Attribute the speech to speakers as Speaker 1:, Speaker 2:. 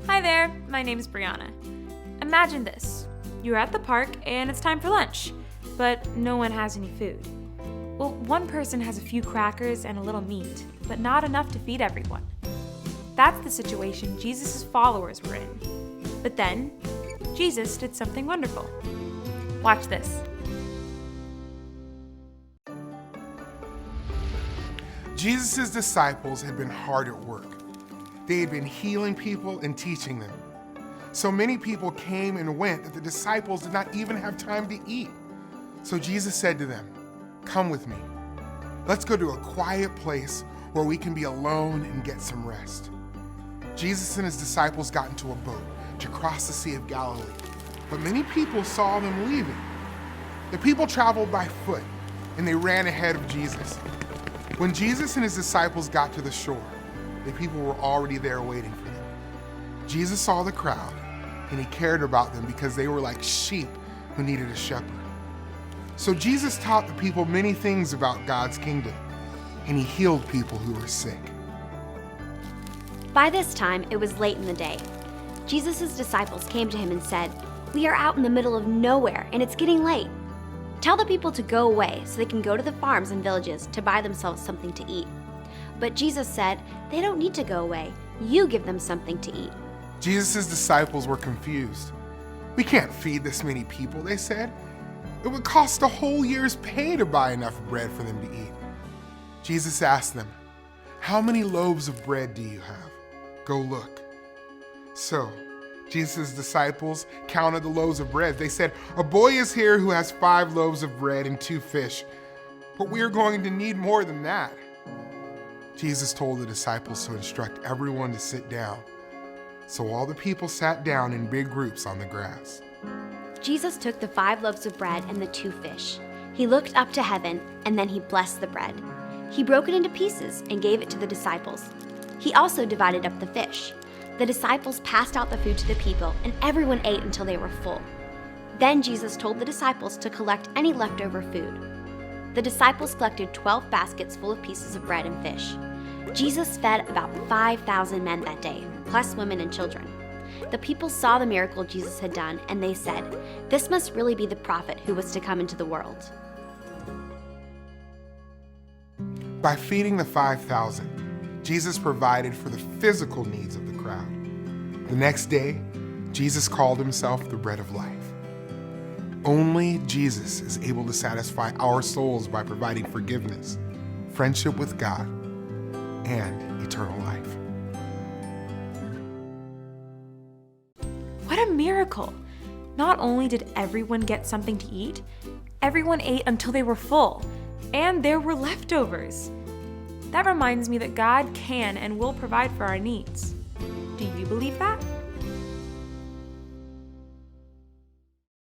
Speaker 1: Hi there, my name's Brianna. Imagine this. You're at the park and it's time for lunch, but no one has any food. Well, one person has a few crackers and a little meat, but not enough to feed everyone. That's the situation Jesus' followers were in. But then, Jesus did something wonderful. Watch this.
Speaker 2: Jesus' disciples had been hard at work. They had been healing people and teaching them. So many people came and went that the disciples did not even have time to eat. So Jesus said to them, "Come with me. Let's go to a quiet place where we can be alone and get some rest." Jesus and his disciples got into a boat to cross the Sea of Galilee, but many people saw them leaving. The people traveled by foot, and they ran ahead of Jesus. When Jesus and his disciples got to the shore, the people were already there waiting for them. Jesus saw the crowd, and he cared about them because they were like sheep who needed a shepherd. So Jesus taught the people many things about God's kingdom, and he healed people who were sick.
Speaker 3: By this time, it was late in the day. Jesus' disciples came to him and said, "We are out in the middle of nowhere, and it's getting late. Tell the people to go away so they can go to the farms and villages to buy themselves something to eat." But Jesus said, "They don't need to go away. You give them something to eat."
Speaker 2: Jesus' disciples were confused. "We can't feed this many people," they said. "It would cost a whole year's pay to buy enough bread for them to eat." Jesus asked them, "How many loaves of bread do you have? Go look." So, Jesus' disciples counted the loaves of bread. They said, "A boy is here who has 5 loaves of bread and 2 fish, but we are going to need more than that." Jesus told the disciples to instruct everyone to sit down. So all the people sat down in big groups on the grass.
Speaker 3: Jesus took the 5 loaves of bread and the 2 fish. He looked up to heaven, and then he blessed the bread. He broke it into pieces and gave it to the disciples. He also divided up the fish. The disciples passed out the food to the people, and everyone ate until they were full. Then Jesus told the disciples to collect any leftover food. The disciples collected 12 baskets full of pieces of bread and fish. Jesus fed about 5,000 men that day, plus women and children. The people saw the miracle Jesus had done, and they said, "This must really be the prophet who was to come into the world."
Speaker 2: By feeding the 5,000, Jesus provided for the physical needs of the crowd. The next day, Jesus called himself the bread of life. Only Jesus is able to satisfy our souls by providing forgiveness, friendship with God, and eternal life.
Speaker 1: What a miracle! Not only did everyone get something to eat, everyone ate until they were full, and there were leftovers. That reminds me that God can and will provide for our needs. Do you believe that?